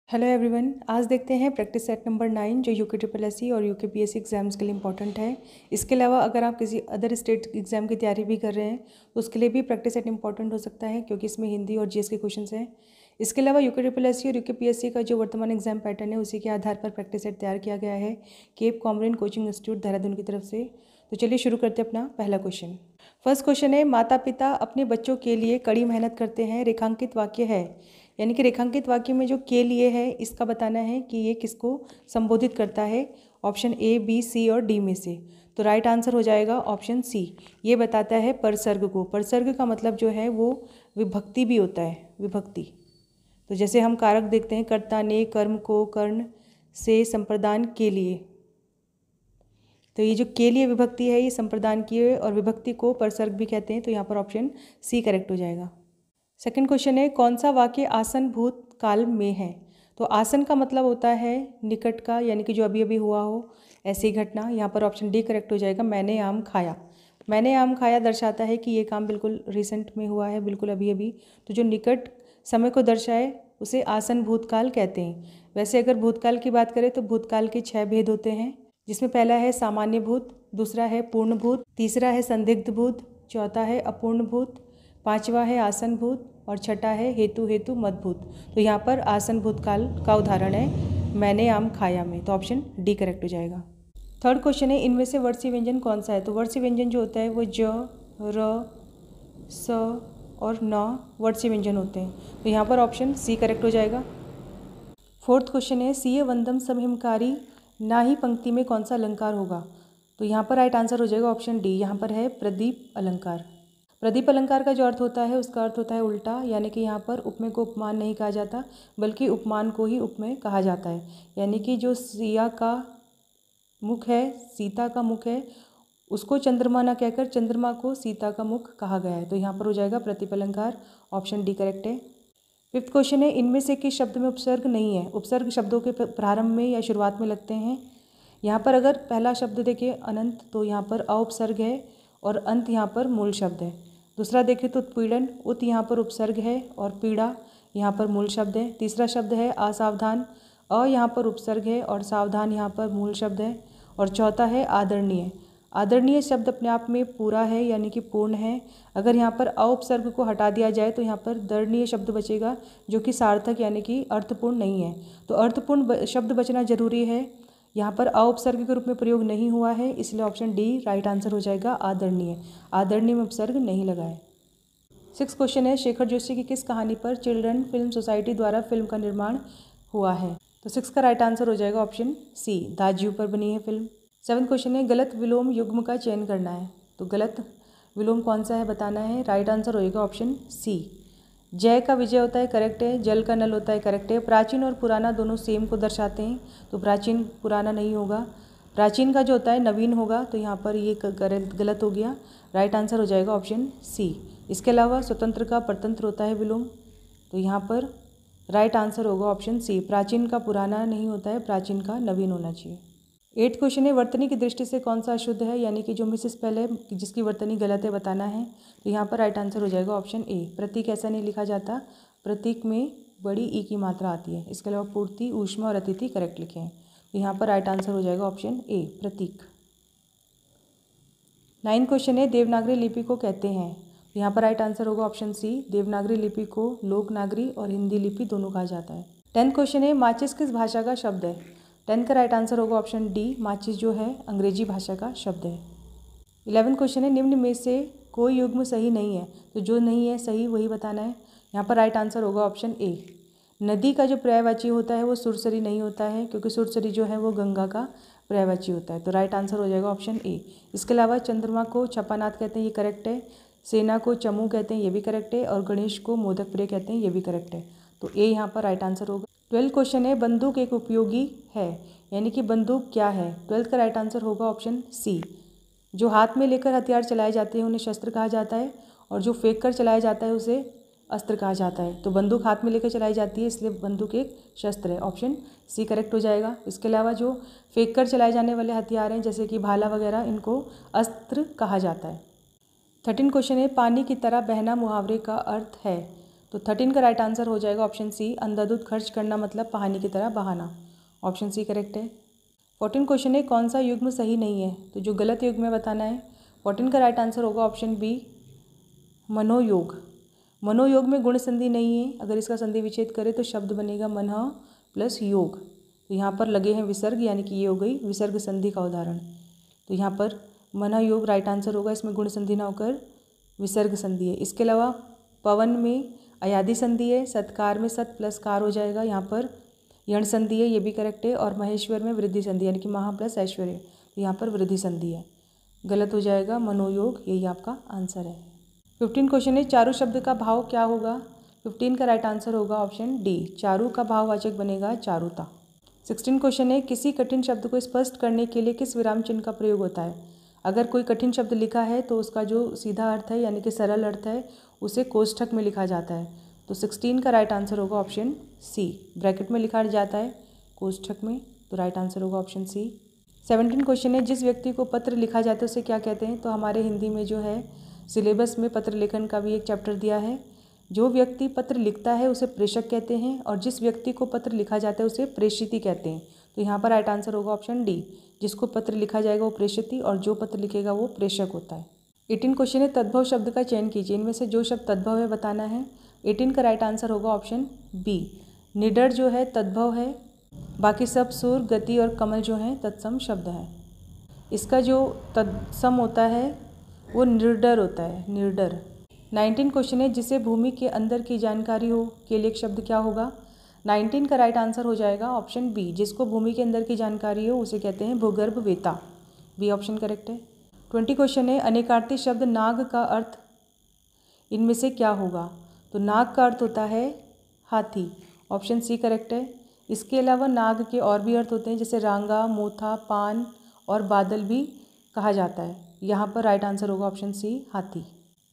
Hello everyone, आज देखते हैं प्रैक्टिस सेट नंबर 9 जो यूके ट्रिपल एससी और यूके पीएससी एग्जाम्स के लिए इंपॉर्टेंट है। इसके अलावा अगर आप किसी अदर स्टेट एग्जाम की तैयारी भी कर रहे हैं तो उसके लिए भी प्रैक्टिस सेट इंपॉर्टेंट हो सकता है, क्योंकि इसमें हिंदी और जीएस के क्वेश्चंस हैं। इसके अलावा यूके ट्रिपल एससी और यूके पीएससी का जो वर्तमान एग्जाम पैटर्न है उसी के आधार पर प्रैक्टिस सेट तैयार किया गया है Cape Comorin coaching institute Dehradun की तरफ से। तो चलिए शुरू करते हैं अपना पहला क्वेश्चन। फर्स्ट क्वेश्चन है, माता पिता अपने बच्चों के लिए कड़ी मेहनत करते हैं, रेखांकित वाक्य है। यानी कि रेखांकित वाक्य में जो के लिए है इसका बताना है कि ये किसको संबोधित करता है। ऑप्शन ए, बी, सी और डी में से। तो राइट आंसर हो जाएगा ऑप्शन सी। ये बताता है परसर्ग को। परसर्ग का मतलब जो है वो विभक्ति भी होता है, विभक्ति। तो जैसे हम कारक देखते हैं, कर्ता ने, कर्म को, कर्ण से, संप्रदान के लिए। तो ये जो के लिए विभक्ति है ये संप्रदान की है और विभक्ति को परसर्ग भी कहते हैं। तो यहाँ पर ऑप्शन सी करेक्ट हो जाएगा। सेकंड क्वेश्चन है, कौन सा वाक्य आसन भूतकाल में है। तो आसन का मतलब होता है निकट का, यानी कि जो अभी अभी हुआ हो ऐसी घटना। यहाँ पर ऑप्शन डी करेक्ट हो जाएगा। मैंने आम खाया। मैंने आम खाया दर्शाता है कि ये काम बिल्कुल रिसेंट में हुआ है, बिल्कुल अभी अभी। तो जो निकट समय को दर्शाए उसे आसन भूतकाल कहते हैं। वैसे अगर भूतकाल की बात करें तो भूतकाल के 6 भेद होते हैं, जिसमें पहला है सामान्य भूत, दूसरा है पूर्ण भूत, तीसरा है संदिग्ध भूत, चौथा है अपूर्ण भूत, पांचवा है आसन भूत और छठा है हेतु हेतु मदभूत। तो यहाँ पर आसन भूतकाल का उदाहरण है मैंने आम खाया में। तो ऑप्शन डी करेक्ट हो जाएगा। थर्ड क्वेश्चन है, इनमें से वर्षी व्यंजन कौन सा है। तो वर्षी व्यंजन जो होता है वो ज, र, स और न वर्षी व्यंजन होते हैं। तो यहाँ पर ऑप्शन सी करेक्ट हो जाएगा। फोर्थ क्वेश्चन है, सीय वंदम समहिमकारी ना ही पंक्ति में कौन सा अलंकार होगा। तो यहाँ पर राइट आंसर हो जाएगा ऑप्शन डी। यहाँ पर है प्रदीप अलंकार। प्रदीप अलंकार का जो अर्थ होता है उसका अर्थ होता है उल्टा, यानी कि यहाँ पर उपमेय को उपमान नहीं कहा जाता बल्कि उपमान को ही उपमेय कहा जाता है। यानी कि जो सिया का मुख है, सीता का मुख है, उसको चंद्रमा ना कहकर चंद्रमा को सीता का मुख कहा गया है। तो यहाँ पर हो जाएगा प्रदीप अलंकार। ऑप्शन डी करेक्ट है। फिफ्थ क्वेश्चन है, इनमें से किस शब्द में उपसर्ग नहीं है। उपसर्ग शब्दों के प्रारंभ में या शुरुआत में लगते हैं। यहाँ पर अगर पहला शब्द देखिए अनंत, तो यहाँ पर अउपसर्ग है और अंत यहाँ पर मूल शब्द है। दूसरा देखें तो उत्पीड़न, उत यहाँ पर उपसर्ग है और पीड़ा यहाँ पर मूल शब्द है। तीसरा शब्द है असावधान, अ यहाँ पर उपसर्ग है और सावधान यहाँ पर मूल शब्द है। और चौथा है आदरणीय। आदरणीय शब्द अपने आप में पूरा है, यानी कि पूर्ण है। अगर यहाँ पर अउपसर्ग को हटा दिया जाए तो यहाँ पर दरणीय शब्द बचेगा, जो कि सार्थक यानी कि अर्थपूर्ण नहीं है। तो अर्थपूर्ण शब्द बचना जरूरी है। यहाँ पर अउपसर्ग के रूप में प्रयोग नहीं हुआ है, इसलिए ऑप्शन डी राइट आंसर हो जाएगा आदरणीय। आदरणीय में उपसर्ग नहीं लगा है। सिक्स क्वेश्चन है, शेखर जोशी की किस कहानी पर चिल्ड्रन फिल्म सोसाइटी द्वारा फिल्म का निर्माण हुआ है। तो 6 का राइट आंसर हो जाएगा ऑप्शन सी, दाजियों पर बनी है फिल्म। 7th क्वेश्चन है, गलत विलोम युग्म का चयन करना है। तो गलत विलोम कौन सा है बताना है। राइट आंसर होएगा ऑप्शन सी। जय का विजय होता है, करेक्ट है। जल का नल होता है, करेक्ट है। प्राचीन और पुराना दोनों सेम को दर्शाते हैं, तो प्राचीन पुराना नहीं होगा। प्राचीन का जो होता है नवीन होगा, तो यहाँ पर ये गलत हो गया। राइट आंसर हो जाएगा ऑप्शन सी। इसके अलावा स्वतंत्र का परतंत्र होता है विलोम, तो यहाँ पर राइट आंसर होगा ऑप्शन सी। प्राचीन का पुराना नहीं होता है, प्राचीन का नवीन होना चाहिए। 8th क्वेश्चन है, वर्तनी की दृष्टि से कौन सा अशुद्ध है, यानी कि जो मिसेस पहले जिसकी वर्तनी गलत है बताना है। तो यहाँ पर राइट आंसर हो जाएगा ऑप्शन ए। प्रतीक ऐसा नहीं लिखा जाता, प्रतीक में बड़ी ई की मात्रा आती है। इसके अलावा पूर्ति, ऊष्मा और अतिथि करेक्ट लिखे हैं। तो यहाँ पर राइट आंसर हो जाएगा option A, Prateek. 9th question है, देवनागरी लिपि को कहते हैं। तो यहाँ पर राइट आंसर होगा ऑप्शन सी। देवनागरी लिपि को लोकनागरी और हिंदी लिपि दोनों कहा जाता है। 10th क्वेश्चन है, माचिस किस भाषा का शब्द है। 10th का राइट आंसर होगा ऑप्शन डी। माचिस जो है अंग्रेजी भाषा का शब्द है। 11th क्वेश्चन है, निम्न में से कोई युग्म सही नहीं है। तो जो नहीं है सही वही बताना है। यहाँ पर राइट आंसर होगा ऑप्शन ए। नदी का जो पर्यायवाची होता है वो सुरसरी नहीं होता है, क्योंकि सुरसरी जो है वो गंगा का पर्यायवाची होता है। तो राइट आंसर हो जाएगा ऑप्शन ए। इसके अलावा चंद्रमा को छपानाथ कहते हैं, ये करेक्ट है। सेना को चमू कहते हैं, ये भी करेक्ट है। और गणेश को मोदक प्रिय कहते हैं, ये भी करेक्ट है। तो ए यहाँ पर राइट आंसर होगा। 12th क्वेश्चन है, बंदूक एक उपयोगी है, यानी कि बंदूक क्या है। 12th का राइट आंसर होगा ऑप्शन सी। जो हाथ में लेकर हथियार चलाए जाते हैं उन्हें शस्त्र कहा जाता है, और जो फेंक कर चलाया जाता है उसे अस्त्र कहा जाता है। तो बंदूक हाथ में लेकर चलाई जाती है, इसलिए बंदूक एक शस्त्र है। ऑप्शन सी करेक्ट हो जाएगा। इसके अलावा जो फेंक कर चलाए जाने वाले हथियार हैं जैसे कि भाला वगैरह, इनको अस्त्र कहा जाता है। 13 क्वेश्चन है, पानी की तरह बहना मुहावरे का अर्थ है। तो 13 का राइट आंसर हो जाएगा ऑप्शन सी, अंधाधुंध खर्च करना मतलब पानी की तरह बहाना। ऑप्शन सी करेक्ट है। 14 क्वेश्चन है कौन सा युग्म सही नहीं है, तो जो गलत युग्म है बताना है। 14 का राइट आंसर होगा ऑप्शन बी, मनोयोग। मनोयोग में गुण संधि नहीं है, अगर इसका संधि विच्छेद करें तो शब्द बनेगा मनः प्लस योग। तो यहाँ पर लगे हैं विसर्ग, यानी कि ये हो गई विसर्ग संधि का उदाहरण। तो यहाँ पर मनः योग राइट आंसर होगा, इसमें गुण संधि ना होकर विसर्ग संधि है। इसके अलावा पवन में अयादि संधि है, सत्कार में सत प्लस कार हो जाएगा, यहाँ पर यण संधि है, ये भी करेक्ट है। और महेश्वर में वृद्धि संधि यानी कि महा प्लस ऐश्वर्य, तो यहाँ पर वृद्धि संधि है, गलत हो जाएगा मनोयोग, यही आपका आंसर है। 15 क्वेश्चन है चारु शब्द का भाव क्या होगा। 15 का राइट आंसर होगा ऑप्शन डी, चारु का भाववाचक बनेगा चारुता। 16 क्वेश्चन है किसी कठिन शब्द को स्पष्ट करने के लिए किस विराम चिन्ह का प्रयोग होता है। अगर कोई कठिन शब्द लिखा है तो उसका जो सीधा अर्थ है यानी कि सरल अर्थ है उसे कोष्ठक में लिखा जाता है। तो 16 का राइट आंसर होगा ऑप्शन सी, ब्रैकेट में लिखा जाता है कोष्ठक में, तो राइट आंसर होगा ऑप्शन सी। 17 क्वेश्चन है जिस व्यक्ति को पत्र लिखा जाता है उसे क्या कहते हैं। तो हमारे हिंदी में जो है सिलेबस में पत्र लेखन का भी एक चैप्टर दिया है। जो व्यक्ति पत्र लिखता है उसे प्रेषक कहते हैं और जिस व्यक्ति को पत्र लिखा जाता है उसे प्रेषिती कहते हैं। तो यहाँ पर राइट आंसर होगा ऑप्शन डी, जिसको पत्र लिखा जाएगा वो प्रेषिती और जो पत्र लिखेगा वो प्रेषक होता है। 18 क्वेश्चन है तद्भव शब्द का चयन कीजिए, इनमें से जो शब्द तद्भव है बताना है। 18 का राइट आंसर होगा ऑप्शन बी, निडर जो है तद्भव है, बाकी सब सुर, गति और कमल जो हैं तत्सम शब्द हैं। इसका जो तत्सम होता है वो निर्डर होता है, निर्डर। 19 क्वेश्चन है जिसे भूमि के अंदर की जानकारी हो के लिए एक शब्द क्या होगा। 19 का राइट आंसर हो जाएगा ऑप्शन बी, जिसको भूमि के अंदर की जानकारी हो उसे कहते हैं भूगर्भवेत्ता, बी ऑप्शन करेक्ट है। 20 क्वेश्चन है अनेकार्थी शब्द नाग का अर्थ इनमें से क्या होगा। तो नाग का अर्थ होता है हाथी, ऑप्शन सी करेक्ट है। इसके अलावा नाग के और भी अर्थ होते हैं जैसे रांगा, मोथा, पान और बादल भी कहा जाता है। यहाँ पर राइट आंसर होगा ऑप्शन सी, हाथी।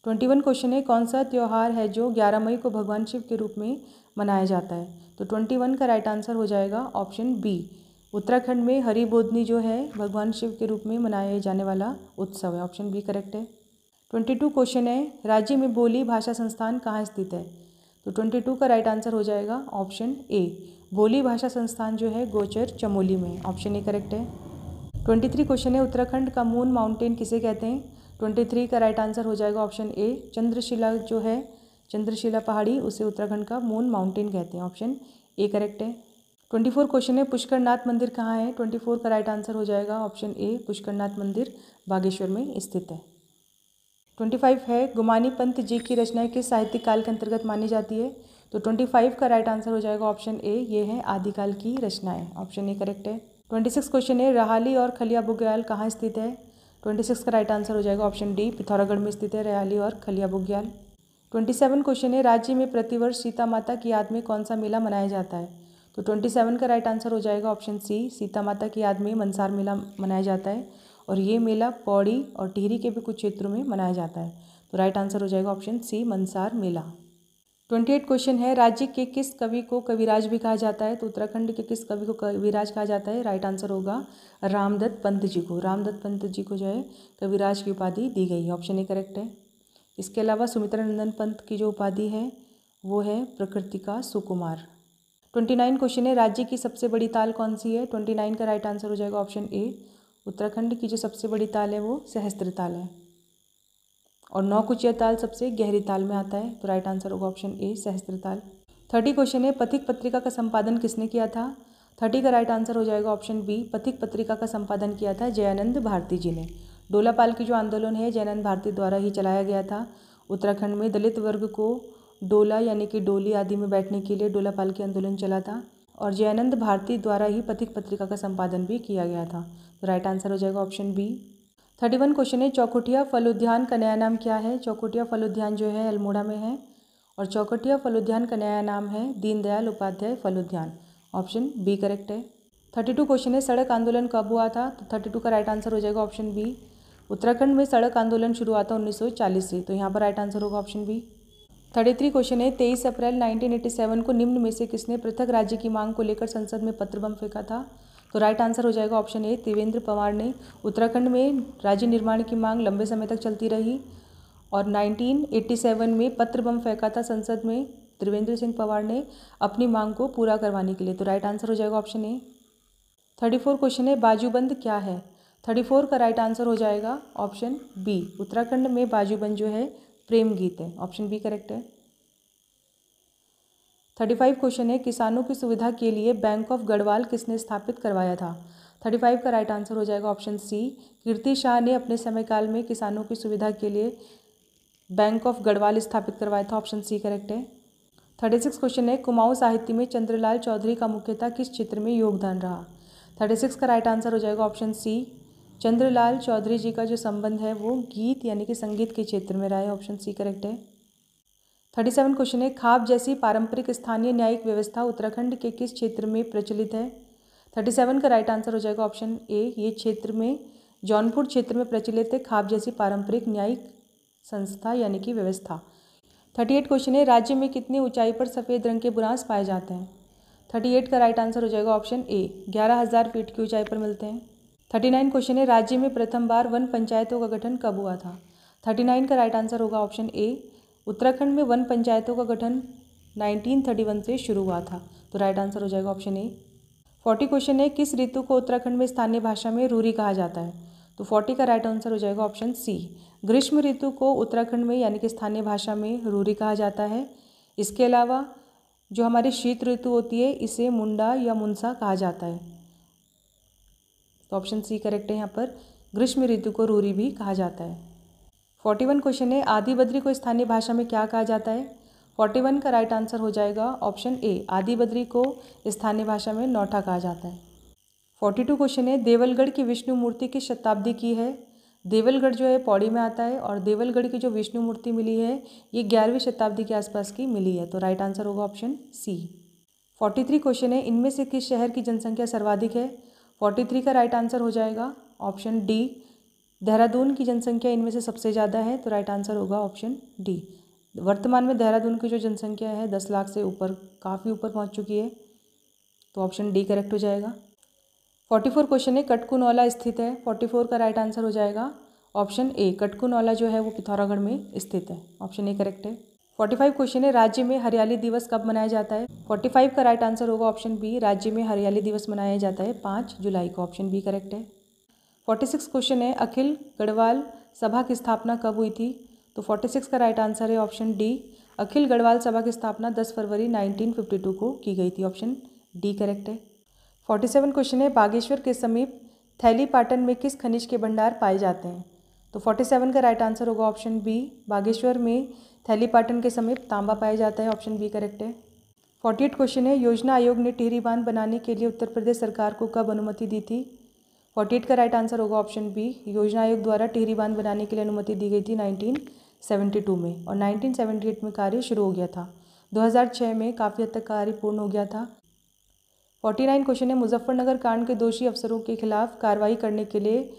21 क्वेश्चन है कौन सा त्यौहार है जो 11 मई को भगवान शिव के रूप में मनाया जाता है। तो 21 का राइट आंसर हो जाएगा ऑप्शन बी, उत्तराखंड में हरिबोधनी जो है भगवान शिव के रूप में मनाया जाने वाला उत्सव है, ऑप्शन बी करेक्ट है। 22 क्वेश्चन है राज्य में बोली भाषा संस्थान कहाँ स्थित है। तो 22 का राइट आंसर हो जाएगा ऑप्शन ए, बोली भाषा संस्थान जो है गोचर चमोली में, ऑप्शन ए करेक्ट है। 23 क्वेश्चन है उत्तराखंड का मून माउंटेन किसे कहते हैं। 23 का राइट आंसर हो जाएगा ऑप्शन ए, चंद्रशिला जो है चंद्रशिला पहाड़ी उसे उत्तराखंड का मून माउंटेन कहते हैं, ऑप्शन ए करेक्ट है। 24 क्वेश्चन है पुष्करनाथ मंदिर कहाँ है। 24 का राइट आंसर हो जाएगा ऑप्शन ए, पुष्करनाथ मंदिर बागेश्वर में स्थित है। 25 है गुमानी पंत जी की रचनाएं किस साहित्यिक काल के अंतर्गत मानी जाती है। तो 25 का राइट आंसर हो जाएगा ऑप्शन ए, ये है आदिकाल की रचनाएं, ऑप्शन ए करेक्ट है। 26 क्वेश्चन है रहाली और खलिया बुग्याल कहाँ स्थित है। 26 का राइट आंसर हो जाएगा ऑप्शन डी, पिथौरागढ़ में स्थित है रहाली और खलिया बुग्याल। 27 क्वेश्चन है राज्य में प्रतिवर्ष सीता माता की याद में कौन सा मेला मनाया जाता है। तो 27 का राइट आंसर हो जाएगा ऑप्शन सी, सीता माता की याद में मनसार मेला मनाया जाता है और ये मेला पौड़ी और टिहरी के भी कुछ क्षेत्रों में मनाया जाता है। तो राइट आंसर हो जाएगा ऑप्शन सी, मनसार मेला। 28 क्वेश्चन है राज्य के किस कवि को कविराज भी कहा जाता है। तो उत्तराखंड के किस कवि को कविराज कहा जाता है। राइट आंसर होगा रामदत्त पंत जी को, रामदत्त पंत जी को जो है कविराज की उपाधि दी गई है, ऑप्शन ए करेक्ट है। इसके अलावा सुमित्रा नंदन पंत की जो उपाधि है वो है प्रकृति का सुकुमार। 29 क्वेश्चन है राज्य की सबसे बड़ी ताल कौन सी है। 29 का राइट आंसर हो जाएगा ऑप्शन ए, उत्तराखंड की जो सबसे बड़ी ताल है वो सहस्त्र ताल है और नौकुचिया ताल सबसे गहरी ताल में आता है। तो राइट आंसर होगा ऑप्शन ए, सहस्त्र ताल। 30 क्वेश्चन है पथिक पत्रिका का संपादन किसने किया था। 30 का राइट आंसर हो जाएगा ऑप्शन बी, पथिक पत्रिका का संपादन किया था जयानंद भारती जी ने। डोलापाल की जो आंदोलन है जयानंद भारती द्वारा ही चलाया गया था। उत्तराखंड में दलित वर्ग को डोला यानी कि डोली आदि में बैठने के लिए डोलापाल की आंदोलन चला था और जयानंद भारती द्वारा ही पथिक पत्रिका का संपादन भी किया गया था। तो राइट आंसर हो जाएगा ऑप्शन बी। 31 क्वेश्चन है चौखुटिया फल उद्यान का नया नाम क्या है। चौखुटिया फल उद्यान जो है अल्मोड़ा में है और चौखुटिया फल उद्यान का नया नाम है दीनदयाल उपाध्याय फल उद्यान, ऑप्शन बी करेक्ट है। 32 क्वेश्चन है सड़क आंदोलन कब हुआ था। तो 32 का राइट आंसर हो जाएगा ऑप्शन बी, उत्तराखंड में सड़क आंदोलन शुरू हुआ था 1940 से। तो यहाँ पर राइट आंसर होगा ऑप्शन बी। 33 क्वेश्चन है 23 अप्रैल 1987 को निम्न में से किसने पृथक राज्य की मांग को लेकर संसद में पत्र बम फेंका था। तो राइट आंसर हो जाएगा ऑप्शन ए, त्रिवेंद्र पवार ने। उत्तराखंड में राज्य निर्माण की मांग लंबे समय तक चलती रही और 1987 में पत्र बम फेंका था संसद में त्रिवेंद्र सिंह पवार ने अपनी मांग को पूरा करवाने के लिए। तो राइट आंसर हो जाएगा ऑप्शन ए। 34 क्वेश्चन है बाजूबंद क्या है। 34 का राइट आंसर हो जाएगा ऑप्शन बी। उत्तराखंड में बाजूबंद जो है प्रेम गीत है, ऑप्शन बी करेक्ट है। 35 क्वेश्चन है किसानों की सुविधा के लिए बैंक ऑफ गढ़वाल किसने स्थापित करवाया था। 35 का राइट आंसर हो जाएगा ऑप्शन सी। कीर्ति शाह ने अपने समय काल में किसानों की सुविधा के लिए बैंक ऑफ गढ़वाल स्थापित करवाया था, ऑप्शन सी करेक्ट है। 36 क्वेश्चन है कुमाऊं साहित्य में चंद्रलाल चौधरी का मुख्यतः किस क्षेत्र में योगदान रहा। 36 का राइट आंसर हो जाएगा ऑप्शन सी। चंद्रलाल चौधरी जी का जो संबंध है वो गीत यानी कि संगीत के क्षेत्र में रहा है, ऑप्शन सी करेक्ट है। 37 क्वेश्चन है खाप जैसी पारंपरिक स्थानीय न्यायिक व्यवस्था उत्तराखंड के किस क्षेत्र में प्रचलित है। 37 का राइट आंसर हो जाएगा ऑप्शन ए। ये क्षेत्र में जौनपुर क्षेत्र में प्रचलित है खाप जैसी पारंपरिक न्यायिक संस्था यानी कि व्यवस्था। 38 क्वेश्चन है राज्य में कितनी ऊंचाई पर सफ़ेद रंग के बुरांस पाए जाते हैं। 38 का राइट आंसर हो जाएगा ऑप्शन ए। 11,000 फीट की ऊंचाई पर मिलते हैं। 39 क्वेश्चन है राज्य में प्रथम बार वन पंचायतों का गठन कब हुआ था। 39 का राइट आंसर होगा ऑप्शन ए। उत्तराखंड में वन पंचायतों का गठन 1931 से शुरू हुआ था, तो राइट आंसर हो जाएगा ऑप्शन ए। 40 क्वेश्चन है किस ऋतु को उत्तराखंड में स्थानीय भाषा में रूरी कहा जाता है। तो 40 का राइट आंसर हो जाएगा ऑप्शन सी। ग्रीष्म ऋतु को उत्तराखंड में यानी कि स्थानीय भाषा में रूरी कहा जाता है। इसके अलावा जो हमारी शीत ऋतु होती है इसे मुंडा या मुंसा कहा जाता है, तो ऑप्शन सी करेक्ट है। यहाँ पर ग्रीष्म ऋतु को रूरी भी कहा जाता है। 41 क्वेश्चन है आदि बद्री को स्थानीय भाषा में क्या कहा जाता है। 41 का राइट आंसर हो जाएगा ऑप्शन ए। आदि बद्री को स्थानीय भाषा में नौठा कहा जाता है। 42 क्वेश्चन है देवलगढ़ की विष्णु मूर्ति किस शताब्दी की है। देवलगढ़ जो है पौड़ी में आता है और देवलगढ़ की जो विष्णु मूर्ति मिली है ये 11वीं शताब्दी के आसपास की मिली है, तो राइट आंसर होगा ऑप्शन सी। 43 क्वेश्चन है इनमें से किस शहर की जनसंख्या सर्वाधिक है। 43 का राइट आंसर हो जाएगा ऑप्शन डी। देहरादून की जनसंख्या इनमें से सबसे ज़्यादा है, तो राइट आंसर होगा ऑप्शन डी। वर्तमान में देहरादून की जो जनसंख्या है 10 लाख से ऊपर, काफ़ी ऊपर पहुंच चुकी है, तो ऑप्शन डी करेक्ट हो जाएगा। 44 क्वेश्चन है कटकुनौला स्थित है। 44 का राइट आंसर हो जाएगा ऑप्शन ए। कटकुनौला जो है वो पिथौरागढ़ में स्थित है, ऑप्शन ए करेक्ट है। 45 क्वेश्चन है राज्य में हरियाली दिवस कब मनाया जाता है। 45 का राइट आंसर होगा ऑप्शन बी। राज्य में हरियाली दिवस मनाया जाता है 5 जुलाई को, ऑप्शन बी करेक्ट है। 46 क्वेश्चन है अखिल गढ़वाल सभा की स्थापना कब हुई थी। तो 46 का राइट आंसर है ऑप्शन डी। अखिल गढ़वाल सभा की स्थापना 10 फरवरी 1952 को की गई थी, ऑप्शन डी करेक्ट है। 47 क्वेश्चन है बागेश्वर के समीप थैलीपाटन में किस खनिज के भंडार पाए जाते हैं। तो 47 का राइट आंसर होगा ऑप्शन बी। बागेश्वर में थैलीपाटन के समीप तांबा पाया जाता है, ऑप्शन बी करेक्ट है। 48 क्वेश्चन है योजना आयोग ने टिहरी बांध बनाने के लिए उत्तर प्रदेश सरकार को कब अनुमति दी थी। 48 का राइट आंसर होगा ऑप्शन बी। योजना आयोग द्वारा टिहरी बांध बनाने के लिए अनुमति दी गई थी 1972 में, और 1978 में कार्य शुरू हो गया था। 2006 में काफ़ी हद तक कार्य पूर्ण हो गया था। 49 क्वेश्चन है मुजफ्फरनगर कांड के दोषी अफसरों के खिलाफ कार्रवाई करने के लिए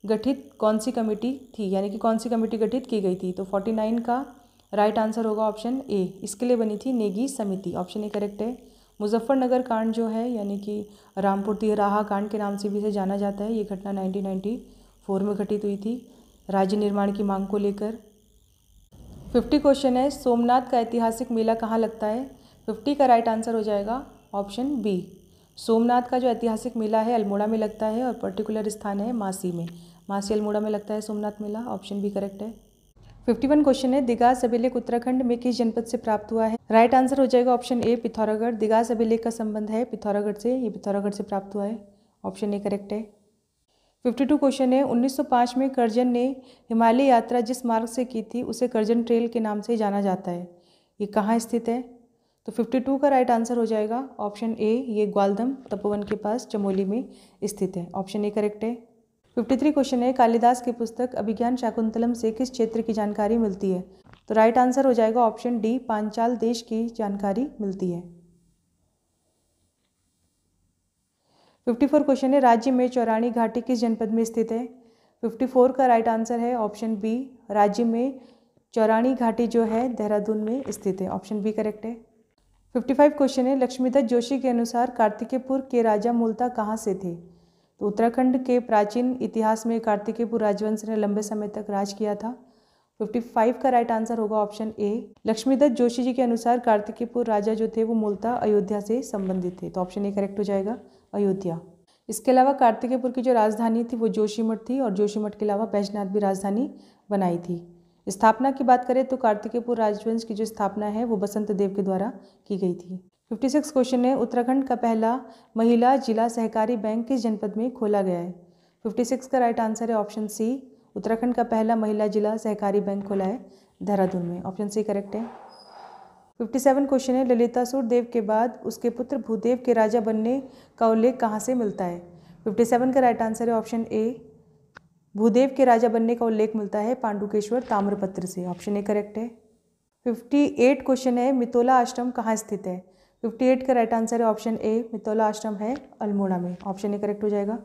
गठित कौन सी कमेटी थी, यानी कि कौन सी कमेटी गठित की गई थी। तो 49 का राइट आंसर होगा ऑप्शन ए। इसके लिए बनी थी नेगी समिति, ऑप्शन ए करेक्ट है। मुजफ्फरनगर कांड जो है यानी कि रामपुर तिराहा कांड के नाम से भी इसे जाना जाता है, ये घटना 1994 में घटित हुई थी राज्य निर्माण की मांग को लेकर। 50 क्वेश्चन है सोमनाथ का ऐतिहासिक मेला कहाँ लगता है। 50 का राइट आंसर हो जाएगा ऑप्शन बी। सोमनाथ का जो ऐतिहासिक मेला है अल्मोड़ा में लगता है और पर्टिकुलर स्थान है मासी में, मासी अल्मोड़ा में लगता है सोमनाथ मेला, ऑप्शन बी करेक्ट है। 51 क्वेश्चन है दिगास अभिलेख उत्तराखंड में किस जनपद से प्राप्त हुआ है। राइट आंसर हो जाएगा ऑप्शन ए पिथौरागढ़। दिगास अभिलेख का संबंध है पिथौरागढ़ से, ये पिथौरागढ़ से प्राप्त हुआ है, ऑप्शन ए करेक्ट है। 52 क्वेश्चन है 1905 में कर्जन ने हिमालय यात्रा जिस मार्ग से की थी उसे कर्जन ट्रेल के नाम से जाना जाता है, ये कहाँ स्थित है। तो 52 का राइट आंसर हो जाएगा ऑप्शन ए। ये ग्वालदम तपोवन के पास चमोली में स्थित है, ऑप्शन ए करेक्ट है। 53 क्वेश्चन है कालिदास की पुस्तक अभिज्ञान शाकुंतलम से किस क्षेत्र की जानकारी मिलती है। तो राइट आंसर हो जाएगा ऑप्शन डी। पांचाल देश की जानकारी मिलती है। 54 क्वेश्चन है राज्य में चौरानी घाटी किस जनपद में स्थित है। 54 का राइट आंसर है ऑप्शन बी। राज्य में चौरानी घाटी जो है देहरादून में स्थित है, ऑप्शन बी करेक्ट है। 55 क्वेश्चन है लक्ष्मीदत्त जोशी के अनुसार कार्तिकेयपुर के राजा मूलतः कहाँ से थे। तो उत्तराखंड के प्राचीन इतिहास में कार्तिकेयपुर राजवंश ने लंबे समय तक राज किया था, 55 का राइट आंसर होगा ऑप्शन ए। लक्ष्मीदत्त जोशी जी के अनुसार कार्तिकेयपुर राजा जो थे वो मूलतः अयोध्या से संबंधित थे, तो ऑप्शन ए करेक्ट हो जाएगा, अयोध्या। इसके अलावा कार्तिकेयपुर की जो राजधानी थी वो जोशीमठ थी और जोशीमठ के अलावा बैजनाथ भी राजधानी बनाई थी। स्थापना की बात करें तो कार्तिकेयपुर राजवंश की जो स्थापना है वो बसंत देव के द्वारा की गई थी। 56 क्वेश्चन है, उत्तराखंड का पहला महिला जिला सहकारी बैंक किस जनपद में खोला गया है? 56 का राइट आंसर है ऑप्शन सी। उत्तराखंड का पहला महिला जिला सहकारी बैंक खोला है देहरादून में, ऑप्शन सी करेक्ट है। 57 क्वेश्चन है, ललितासुर देव के बाद उसके पुत्र भूदेव के राजा बनने का उल्लेख कहाँ से मिलता है? 57 का राइट आंसर है ऑप्शन ए। भूदेव के राजा बनने का उल्लेख मिलता है पांडुकेश्वर ताम्रपत्र से, ऑप्शन ए करेक्ट है। 58 क्वेश्चन है, मितोला आश्रम कहाँ स्थित है? 58 का राइट आंसर है ऑप्शन ए। मितोला आश्रम है अल्मोड़ा में, ऑप्शन ए करेक्ट हो जाएगा।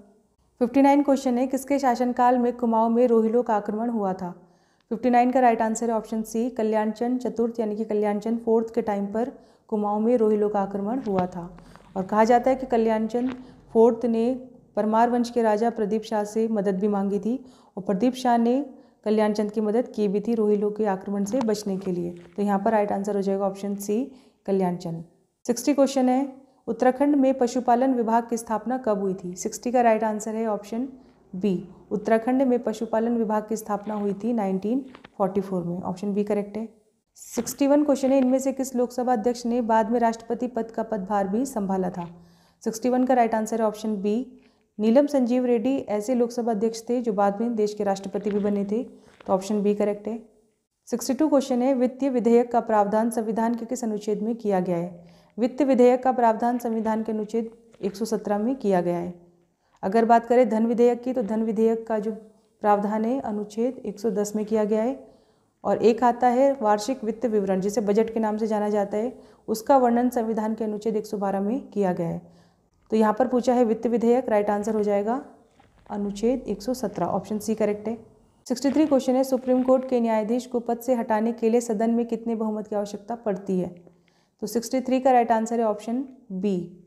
59 क्वेश्चन है, किसके शासनकाल में कुमाऊं में रोहिलों का आक्रमण हुआ था? 59 का राइट आंसर है ऑप्शन सी। कल्याणचंद चतुर्थ यानी कि कल्याणचंद फोर्थ के टाइम पर कुमाऊं में रोहिलों का आक्रमण हुआ था। और कहा जाता है कि कल्याणचंद फोर्थ ने परमार वंश के राजा प्रदीप शाह से मदद भी मांगी थी और प्रदीप शाह ने कल्याणचंद की मदद की भी थी रोहिलों के आक्रमण से बचने के लिए। तो यहाँ पर राइट आंसर हो जाएगा ऑप्शन सी, कल्याणचंद। 60 क्वेश्चन है, उत्तराखंड में पशुपालन विभाग की स्थापना कब हुई थी? 60 का राइट आंसर है ऑप्शन बी। उत्तराखंड में पशुपालन विभाग की स्थापना हुई थी 1944 में, ऑप्शन बी करेक्ट है। 61 क्वेश्चन है, इनमें से किस लोकसभा अध्यक्ष ने बाद में राष्ट्रपति पद का पदभार भी संभाला था? 61 का राइट आंसर है ऑप्शन बी। नीलम संजीव रेड्डी ऐसे लोकसभा अध्यक्ष थे जो बाद में देश के राष्ट्रपति भी बने थे, तो ऑप्शन बी करेक्ट है। 62 क्वेश्चन है, वित्तीय विधेयक का प्रावधान संविधान के किस अनुच्छेद में किया गया है? वित्त विधेयक का प्रावधान संविधान के अनुच्छेद 117 में किया गया है। अगर बात करें धन विधेयक की, तो धन विधेयक का जो प्रावधान है अनुच्छेद 110 में किया गया है। और एक आता है वार्षिक वित्त विवरण, जिसे बजट के नाम से जाना जाता है, उसका वर्णन संविधान के अनुच्छेद 112 में किया गया है। तो यहाँ पर पूछा है वित्त विधेयक, राइट आंसर हो जाएगा अनुच्छेद 117, ऑप्शन सी करेक्ट है। 63 क्वेश्चन है, सुप्रीम कोर्ट के न्यायाधीश को पद से हटाने के लिए सदन में कितने बहुमत की आवश्यकता पड़ती है? तो 63 का राइट आंसर है ऑप्शन बी।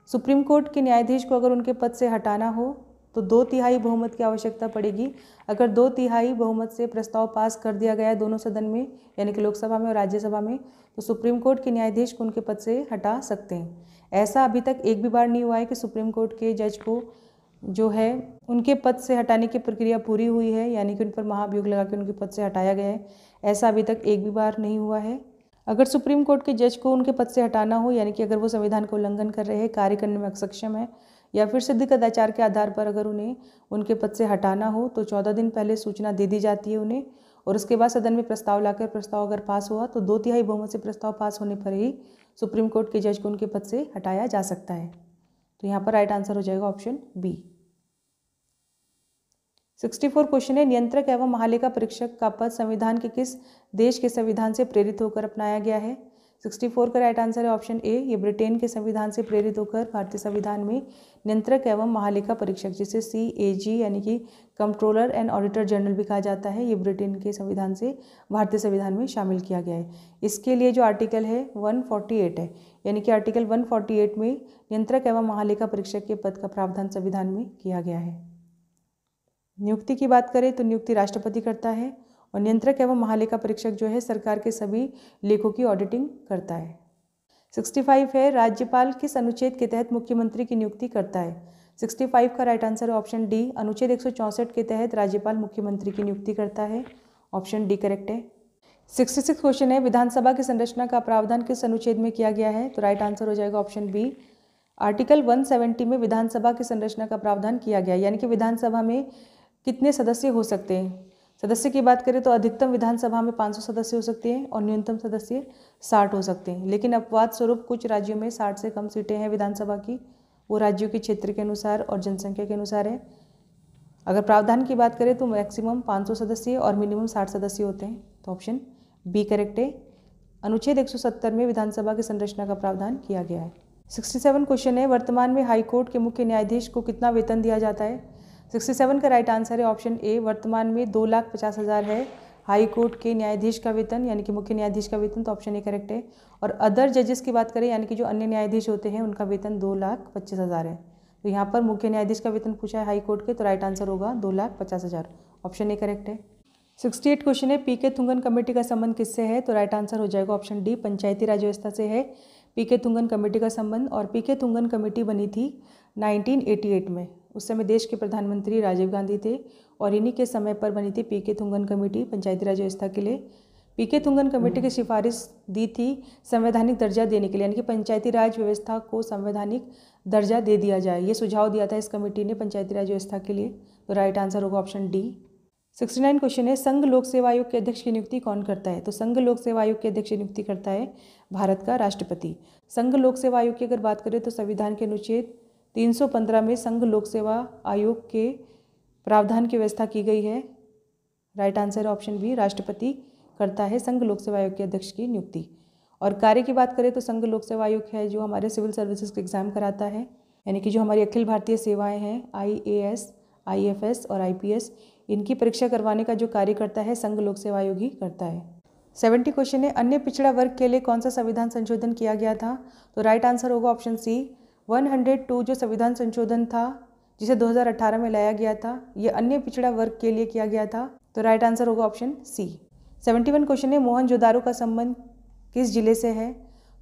सुप्रीम कोर्ट के न्यायाधीश को अगर उनके पद से हटाना हो तो 2/3 बहुमत की आवश्यकता पड़ेगी। अगर 2/3 बहुमत से प्रस्ताव पास कर दिया गया है दोनों सदन में, यानी कि लोकसभा में और राज्यसभा में, तो सुप्रीम कोर्ट के न्यायाधीश को उनके पद से हटा सकते हैं। ऐसा अभी तक एक भी बार नहीं हुआ है कि सुप्रीम कोर्ट के जज को जो है उनके पद से हटाने की प्रक्रिया पूरी हुई है, यानी कि उन पर महाभियोग लगा के उनके पद से हटाया गया है। ऐसा अभी तक एक भी बार नहीं हुआ है। अगर सुप्रीम कोर्ट के जज को उनके पद से हटाना हो, यानी कि अगर वो संविधान का उल्लंघन कर रहे हैं, कार्य करने में अक्षम है, या फिर सिद्ध कदाचार के आधार पर अगर उन्हें उनके पद से हटाना हो, तो 14 दिन पहले सूचना दे दी जाती है उन्हें, और उसके बाद सदन में प्रस्ताव लाकर प्रस्ताव अगर पास हुआ तो 2/3 बहुमत से प्रस्ताव पास होने पर ही सुप्रीम कोर्ट के जज को उनके पद से हटाया जा सकता है। तो यहाँ पर राइट आंसर हो जाएगा ऑप्शन बी। 64 क्वेश्चन है, नियंत्रक एवं महालेखा परीक्षक का पद संविधान के किस देश के संविधान से प्रेरित होकर अपनाया गया है? 64 का राइट आंसर है ऑप्शन ए। ये ब्रिटेन के संविधान से प्रेरित होकर भारतीय संविधान में नियंत्रक एवं महालेखा परीक्षक, जिसे CAG यानी कि कंट्रोलर एंड ऑडिटर जनरल भी कहा जाता है, ये ब्रिटेन के संविधान से भारतीय संविधान में शामिल किया गया है। इसके लिए जो आर्टिकल है 148 है, यानी कि आर्टिकल 148 में नियंत्रक एवं महालेखा परीक्षक के पद का प्रावधान संविधान में किया गया है। नियुक्ति की बात करें तो नियुक्ति राष्ट्रपति करता है, और नियंत्रक एवं महालेखा परीक्षक जो है सरकार के सभी लेखों की ऑडिटिंग करता है। 65 है, राज्यपाल किस अनुच्छेद के तहत मुख्यमंत्री की नियुक्ति करता है? 65 का राइट आंसर है ऑप्शन डी। अनुच्छेद 164 के तहत राज्यपाल मुख्यमंत्री की नियुक्ति करता है, ऑप्शन डी करेक्ट है। 66 क्वेश्चन है, विधानसभा की संरचना का प्रावधान किस अनुच्छेद में किया गया है? तो राइट आंसर हो जाएगा ऑप्शन बी। आर्टिकल 170 में विधानसभा की संरचना का प्रावधान किया गया, यानी कि विधानसभा में कितने सदस्य हो सकते हैं। सदस्य की बात करें तो अधिकतम विधानसभा में 500 सदस्य हो सकते हैं और न्यूनतम सदस्य 60 हो सकते हैं। लेकिन अपवाद स्वरूप कुछ राज्यों में 60 से कम सीटें हैं विधानसभा की, वो राज्यों के क्षेत्र के अनुसार और जनसंख्या के अनुसार है। अगर प्रावधान की बात करें तो मैक्सिमम 500 सदस्य और मिनिमम 60 सदस्य होते हैं, तो ऑप्शन बी करेक्ट है। अनुच्छेद 170 में विधानसभा की संरचना का प्रावधान किया गया है। 67 क्वेश्चन है, वर्तमान में हाईकोर्ट के मुख्य न्यायाधीश को कितना वेतन दिया जाता है? 67 का राइट आंसर है ऑप्शन ए। वर्तमान में 2,50,000 है हाई कोर्ट के न्यायाधीश का वेतन, यानी कि मुख्य न्यायाधीश का वेतन, तो ऑप्शन ए करेक्ट है। और अदर जजेस की बात करें, यानी कि जो अन्य न्यायाधीश होते हैं, उनका वेतन 2,25,000 है। तो यहाँ पर मुख्य न्यायाधीश का वेतन पूछा है हाई कोर्ट के, तो राइट आंसर होगा 2,50,000, ऑप्शन ए करेक्ट है। 68 क्वेश्चन है, पीके थुंगन कमेटी का संबंध किससे है? तो राइट आंसर हो जाएगा ऑप्शन डी, पंचायती राज व्यवस्था से है पीके थुंगन कमेटी का संबंध। और पीके थुंगन कमेटी बनी थी 1988 में। उस समय देश के प्रधानमंत्री राजीव गांधी थे और इन्हीं के समय पर बनी थी पीके थुंगन कमेटी पंचायती राज व्यवस्था के लिए। पीके थुंगन कमेटी की सिफारिश दी थी संवैधानिक दर्जा देने के लिए, यानी कि पंचायती राज व्यवस्था को संवैधानिक दर्जा दे दिया जाए, ये सुझाव दिया था इस कमेटी ने पंचायती राज व्यवस्था के लिए। तो राइट आंसर होगा ऑप्शन डी। 69 क्वेश्चन है, संघ लोक सेवा आयोग के अध्यक्ष की नियुक्ति कौन करता है? तो संघ लोक सेवा आयोग के अध्यक्ष की नियुक्ति करता है भारत का राष्ट्रपति। संघ लोक सेवा आयोग की अगर बात करें तो संविधान के अनुच्छेद 315 में संघ लोक सेवा आयोग के प्रावधान की व्यवस्था की गई है। राइट आंसर ऑप्शन बी, राष्ट्रपति करता है संघ लोक सेवा आयोग के अध्यक्ष की नियुक्ति। और कार्य की बात करें तो संघ लोक सेवा आयोग है जो हमारे सिविल सर्विसेज के एग्जाम कराता है, यानी कि जो हमारी अखिल भारतीय सेवाएं हैं IAS, IFS और IPS, इनकी परीक्षा करवाने का जो कार्य करता है संघ लोक सेवा आयोग ही करता है। 70 क्वेश्चन है, अन्य पिछड़ा वर्ग के लिए कौन सा संविधान संशोधन किया गया था? तो राइट आंसर होगा ऑप्शन सी, 102 जो संविधान संशोधन था जिसे 2018 में लाया गया था, ये अन्य पिछड़ा वर्ग के लिए किया गया था। तो राइट आंसर होगा ऑप्शन सी। 71 क्वेश्चन है, मोहनजोदारो का संबंध किस जिले से है?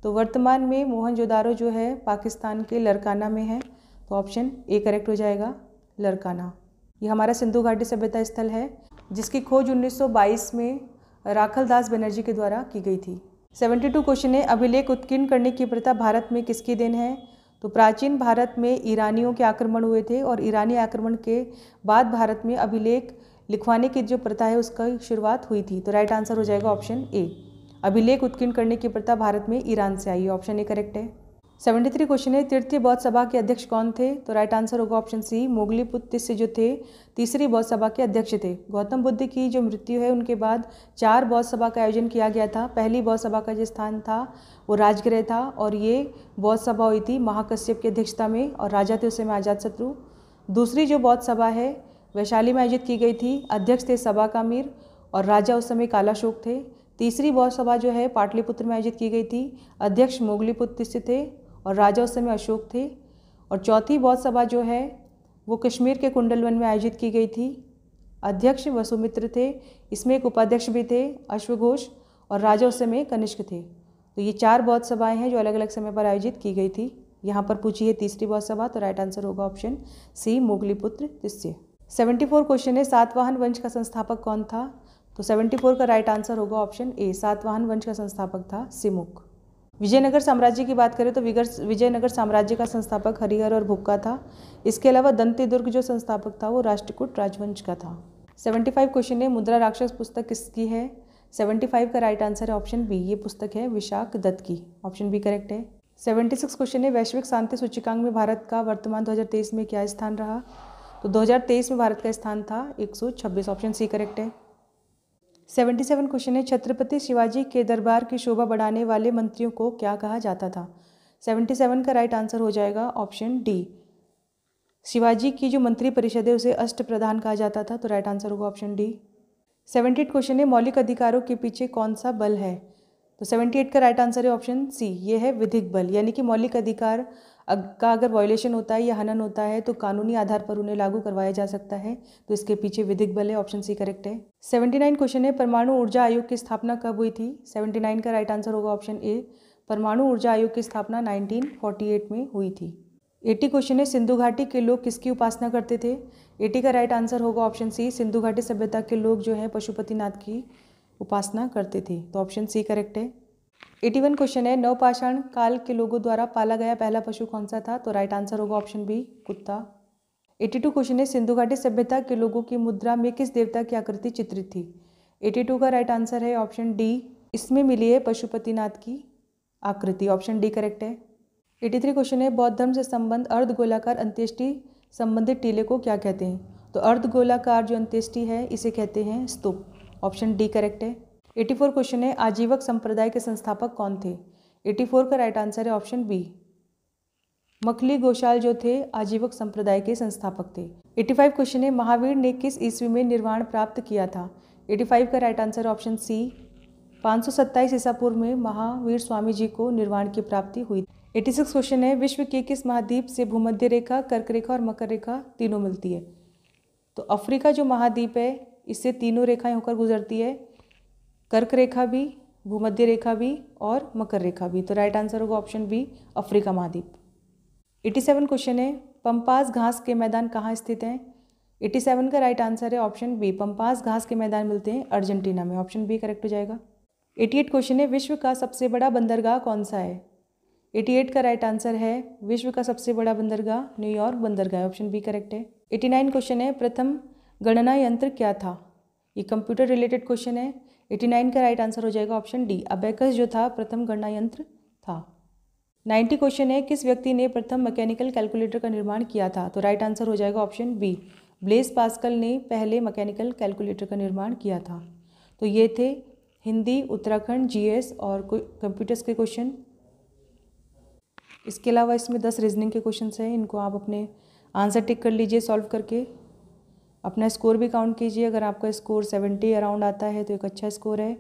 तो वर्तमान में मोहनजोदारो जो है पाकिस्तान के लरकाना में है, तो ऑप्शन ए करेक्ट हो जाएगा, लरकाना। ये हमारा सिंधु घाटी सभ्यता स्थल है जिसकी खोज 1922 में राखल दास बनर्जी के द्वारा की गई थी। 72 क्वेश्चन है, अभिलेख उत्कीर्ण करने की प्रथा भारत में किसकी देन है? तो प्राचीन भारत में ईरानियों के आक्रमण हुए थे और ईरानी आक्रमण के बाद भारत में अभिलेख लिखवाने की जो प्रथा है उसका शुरुआत हुई थी। तो राइट आंसर हो जाएगा ऑप्शन ए, अभिलेख उत्कीर्ण करने की प्रथा भारत में ईरान से आई है, ऑप्शन ए करेक्ट है। 73 क्वेश्चन है, तृतीय बौद्ध सभा के अध्यक्ष कौन थे? तो राइट आंसर होगा ऑप्शन सी, मोगलीपुत्र तिस्य जो थे तीसरी बौद्ध सभा के अध्यक्ष थे। गौतम बुद्ध की जो मृत्यु है उनके बाद 4 बौद्ध सभा का आयोजन किया गया था। पहली बौद्ध सभा का जो स्थान था वो राजगृह था और ये बौद्ध सभा हुई थी महाकश्यप की अध्यक्षता में और राजा थे उस समय अजातशत्रु। दूसरी जो बौद्ध सभा है वैशाली में आयोजित की गई थी, अध्यक्ष थे सबा कामिर और राजा उस समय कालाशोक थे। तीसरी बौद्ध सभा जो है पाटलिपुत्र में आयोजित की गई थी, अध्यक्ष मोगलीपुत्र तिस्य थे और राजा उस समय अशोक थे। और चौथी बौद्ध सभा जो है वो कश्मीर के कुंडलवन में आयोजित की गई थी, अध्यक्ष वसुमित्र थे, इसमें एक उपाध्यक्ष भी थे अश्वघोष और राजा उस समय कनिष्क थे। तो ये 4 बौद्ध सभाएं हैं जो अलग अलग समय पर आयोजित की गई थी। यहाँ पर पूछी है तीसरी बौद्ध सभा, तो राइट आंसर होगा option C, Moggaliputra Tissa. 74 question है, सातवाहन वंश का संस्थापक कौन था? तो 74 का राइट आंसर होगा ऑप्शन ए, सातवाहन वंश का संस्थापक था सिमुक। विजयनगर साम्राज्य की बात करें तो विजयनगर साम्राज्य का संस्थापक हरिहर और भुक्का था। इसके अलावा दंती दुर्ग जो संस्थापक था वो राष्ट्रकूट राजवंश का था। 75 क्वेश्चन है, मुद्रा राक्षस पुस्तक किसकी है? 75 का राइट आंसर है ऑप्शन बी, ये पुस्तक है विशाख दत्त की, ऑप्शन बी करेक्ट है। 76 क्वेश्चन है, वैश्विक शांति सूचकांक में भारत का वर्तमान 2023 में क्या स्थान रहा? तो 2023 में भारत का स्थान था 126, ऑप्शन सी करेक्ट है। 77 क्वेश्चन है, छत्रपति शिवाजी के दरबार की शोभा बढ़ाने वाले मंत्रियों को क्या कहा जाता था? 77 का राइट आंसर हो जाएगा ऑप्शन डी, शिवाजी की जो मंत्री परिषद है उसे अष्ट प्रधान कहा जाता था, तो राइट आंसर होगा ऑप्शन डी। 78 क्वेश्चन है, मौलिक अधिकारों के पीछे कौन सा बल है? तो 78 का राइट आंसर है ऑप्शन सी, ये है विधिक बल, यानी कि मौलिक अधिकार का अगर वायोलेशन होता है या हनन होता है तो कानूनी आधार पर उन्हें लागू करवाया जा सकता है, तो इसके पीछे विधिक बल है, ऑप्शन सी करेक्ट है। 79 क्वेश्चन है, परमाणु ऊर्जा आयोग की स्थापना कब हुई थी? 79 का राइट आंसर होगा ऑप्शन ए, परमाणु ऊर्जा आयोग की स्थापना 1948 में हुई थी। 80 क्वेश्चन है, सिंधु घाटी के लोग किसकी उपासना करते थे? 80 का राइट आंसर होगा ऑप्शन सी, सिंधु घाटी सभ्यता के लोग जो है पशुपतिनाथ की उपासना करते थे, तो ऑप्शन सी करेक्ट है। 81 क्वेश्चन है, नवपाषाण काल के लोगों द्वारा पाला गया पहला पशु कौन सा था? तो राइट आंसर होगा ऑप्शन बी, कुत्ता। 82 क्वेश्चन है, सिंधु घाटी सभ्यता के लोगों की मुद्रा में किस देवता की आकृति चित्रित थी? 82 का राइट आंसर है ऑप्शन डी, इसमें मिली है पशुपतिनाथ की आकृति, ऑप्शन डी करेक्ट है। 83 क्वेश्चन है, बौद्ध धर्म से संबंध अर्धगोलाकार अंत्येष्टि संबंधित टीले को क्या कहते हैं? तो अर्धगोलाकार जो अंत्येष्टि है इसे कहते हैं स्तूप, ऑप्शन डी करेक्ट है। 84 क्वेश्चन है, आजीवक संप्रदाय के संस्थापक कौन थे? 84 का राइट आंसर है ऑप्शन बी, मखली गोशाल जो थे आजीवक संप्रदाय के संस्थापक थे। 85 क्वेश्चन है, महावीर ने किस ईस्वी में निर्वाण प्राप्त किया था? 85 का राइट आंसर ऑप्शन सी, 527 ईसा पूर्व में महावीर स्वामी जी को निर्वाण की प्राप्ति हुई। 86 क्वेश्चन है, विश्व के किस महाद्वीप से भूमध्य रेखा, कर्क रेखा और मकर रेखा तीनों मिलती है? तो अफ्रीका जो महाद्वीप है इससे तीनों रेखाएं होकर गुजरती है, कर्क रेखा भी, भूमध्य रेखा भी और मकर रेखा भी। तो राइट आंसर होगा ऑप्शन बी, अफ्रीका महाद्वीप। 87 क्वेश्चन है, पंपास घास के मैदान कहाँ स्थित हैं? 87 का राइट आंसर है ऑप्शन बी, पंपास घास के मैदान मिलते हैं अर्जेंटीना में। ऑप्शन बी करेक्ट हो जाएगा। 88 क्वेश्चन है, विश्व का सबसे बड़ा बंदरगाह कौन सा है? 88 का राइट आंसर है विश्व का सबसे बड़ा बंदरगाह न्यूयॉर्क बंदरगाह। ऑप्शन बी करेक्ट है। 89 क्वेश्चन है, प्रथम गणना यंत्र क्या था? ये कंप्यूटर रिलेटेड क्वेश्चन है। 89 का राइट आंसर हो जाएगा ऑप्शन डी, अबेकस जो था प्रथम गणना यंत्र था। 90 क्वेश्चन है, किस व्यक्ति ने प्रथम मैकेनिकल कैलकुलेटर का निर्माण किया था? तो राइट आंसर हो जाएगा ऑप्शन बी, ब्लेस पास्कल ने पहले मैकेनिकल कैलकुलेटर का निर्माण किया था। तो ये थे हिंदी, उत्तराखंड, जीएस और कंप्यूटर्स के क्वेश्चन। इसके अलावा इसमें 10 रीजनिंग के क्वेश्चंस हैं, इनको आप अपने आंसर टिक कर लीजिए सॉल्व करके। अपना स्कोर भी काउंट कीजिए, अगर आपका स्कोर 70 अराउंड आता है तो एक अच्छा स्कोर है।